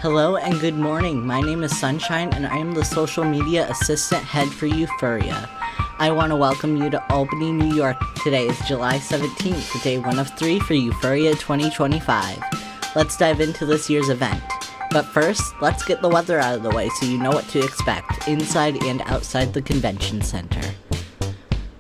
Hello and good morning. My name is Sunshine and I am the social media assistant head for Eufuria. I want to welcome you to Albany, New York. Today is July 17th, day 1 of 3 for Eufuria 2025. Let's dive into this year's event. But first, let's get the weather out of the way so you know what to expect inside and outside the convention center.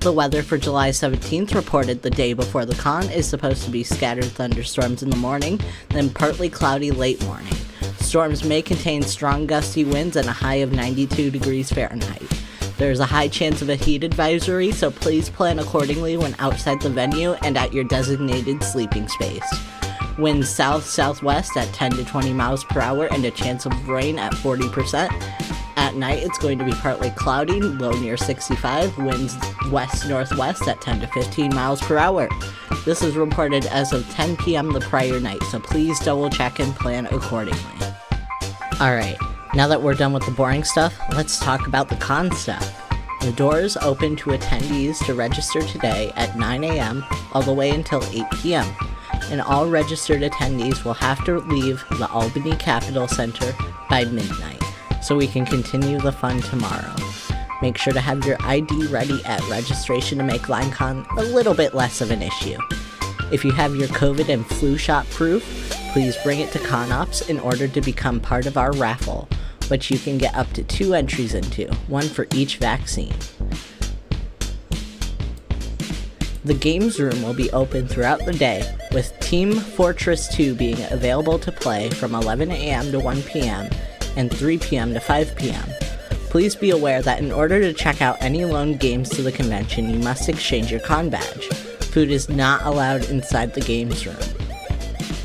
The weather for July 17th reported the day before the con is supposed to be scattered thunderstorms in the morning, then partly cloudy late morning. Storms may contain strong gusty winds and a high of 92 degrees Fahrenheit. There is a high chance of a heat advisory, so please plan accordingly when outside the venue and at your designated sleeping space. Winds south-southwest at 10 to 20 miles per hour and a chance of rain at 40%. At night, it's going to be partly cloudy, low near 65, winds west-northwest at 10 to 15 miles per hour. This is reported as of 10 p.m. the prior night, so please double-check and plan accordingly. Alright, now that we're done with the boring stuff, let's talk about the con stuff. The doors open to attendees to register today at 9 a.m. all the way until 8 p.m. And all registered attendees will have to leave the Albany Capitol Center by midnight, so we can continue the fun tomorrow. Make sure to have your ID ready at registration to make LineCon a little bit less of an issue. If you have your COVID and flu shot proof, please bring it to ConOps in order to become part of our raffle, which you can get up to 2 entries into, one for each vaccine. The games room will be open throughout the day, with Team Fortress 2 being available to play from 11 a.m. to 1 p.m. and 3 p.m. to 5 p.m. Please be aware that in order to check out any loaned games to the convention, you must exchange your con badge. Food is not allowed inside the games room.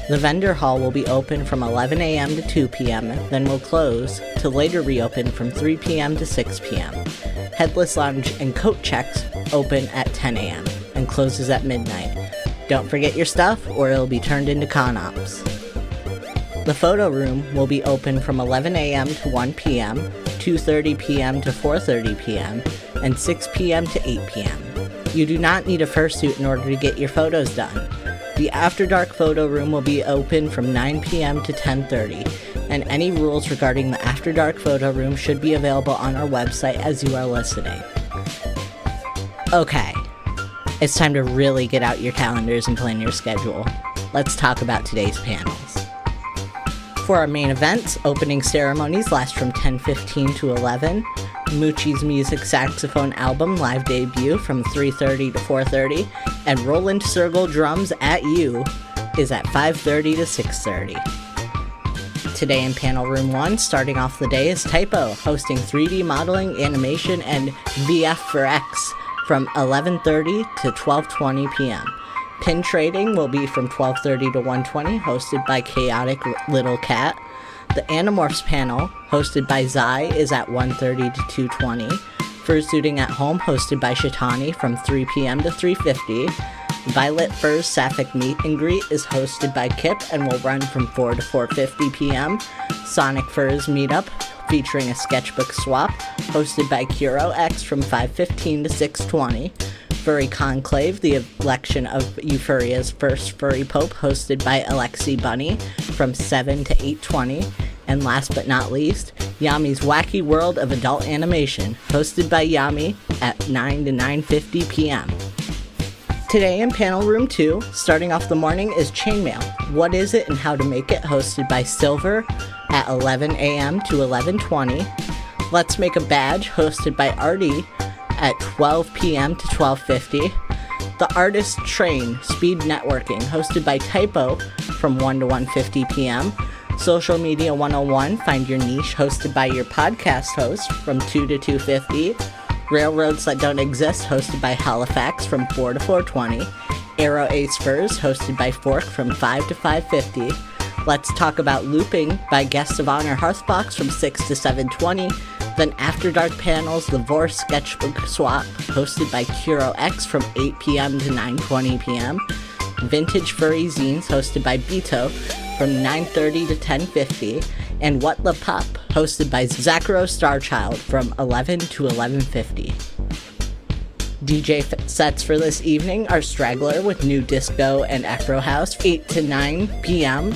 The vendor hall will be open from 11 a.m. to 2 p.m., then will close to later reopen from 3 p.m. to 6 p.m. Headless Lounge and Coat Checks open at 10 a.m. and closes at midnight. Don't forget your stuff or it'll be turned into ConOps. The photo room will be open from 11 a.m. to 1 p.m., 2:30 p.m. to 4:30 p.m., and 6 p.m. to 8 p.m. You do not need a fursuit in order to get your photos done. The After Dark photo room will be open from 9 p.m. to 10:30, and any rules regarding the After Dark photo room should be available on our website as you are listening. Okay, it's time to really get out your calendars and plan your schedule. Let's talk about today's panels. For our main events, opening ceremonies last from 10:15 to 11. Moochie's Music Saxophone Album live debut from 3:30 to 4:30, and Roland Circle Drums at You is at 5:30 to 6:30. Today in Panel Room 1, starting off the day is Typo, hosting 3D modeling, animation, and VF for X from 11:30 to 12:20 p.m. Pin trading will be from 12:30 to 1:20, hosted by Chaotic Little Cat. The Animorphs panel, hosted by Zai, is at 1:30 to 2:20. Fursuiting at Home, hosted by Shitani, from 3 p.m. to 3:50. Violet Fur's Sapphic Meet and Greet is hosted by Kip and will run from 4 to 4:50 p.m. Sonic Fur's Meetup, featuring a sketchbook swap, hosted by Kuro X from 5:15 to 6:20. Furry Conclave, the election of Eufuria's first furry pope, hosted by Alexi Bunny from 7 to 8:20. And last but not least, Yami's Wacky World of Adult Animation, hosted by Yami at 9 to 9:50 p.m. Today in Panel Room 2, starting off the morning, is Chainmail. What is it and how to make it, hosted by Silver at 11 a.m. to 11:20. Let's Make a Badge, hosted by Artie at 12 p.m. to 12:50. The Artist Train Speed Networking, hosted by Typo from 1 to 1:50 p.m. Social Media 101, Find Your Niche, hosted by your podcast host from 2 to 2:50. Railroads That Don't Exist, hosted by Halifax from 4 to 4:20. Arrow Ace Furs, hosted by Fork from 5 to 5:50. Let's Talk About Looping by Guest of Honor Hearthbox from 6 to 7:20. Then After Dark panels, The Vor Sketchbook Swap, hosted by Kuro X from 8 p.m. to 9:20 p.m. Vintage Furry Zines, hosted by Bito from 9:30 to 10:50. And What the Pup, hosted by Zacharo Starchild from 11 to 11:50. DJ sets for this evening are Straggler with new disco and Afro House, 8 to 9 p.m.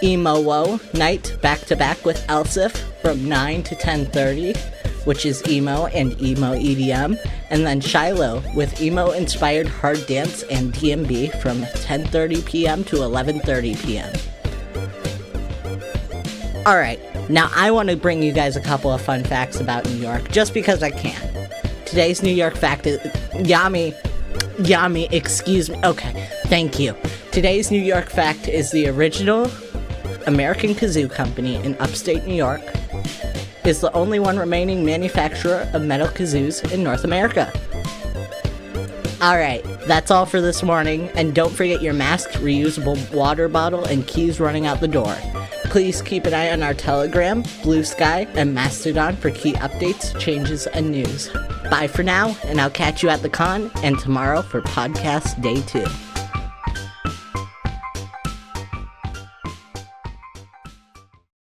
Emo night back-to-back with Elsif from 9 to 10:30, which is emo and emo EDM, and then Shiloh with emo-inspired hard dance and D&B from 10:30 p.m. to 11:30 p.m. Alright, now I want to bring you guys a couple of fun facts about New York, just because I can. Today's New York fact is... Yami, excuse me. Okay, thank you. Today's New York fact is the original American Kazoo Company in upstate New York is the only one remaining manufacturer of metal kazoos in North America. Alright, that's all for this morning, and don't forget your mask, reusable water bottle, and keys running out the door. Please keep an eye on our Telegram, Blue Sky, and Mastodon for key updates, changes, and news. Bye for now, and I'll catch you at the con, and tomorrow for podcast day 2.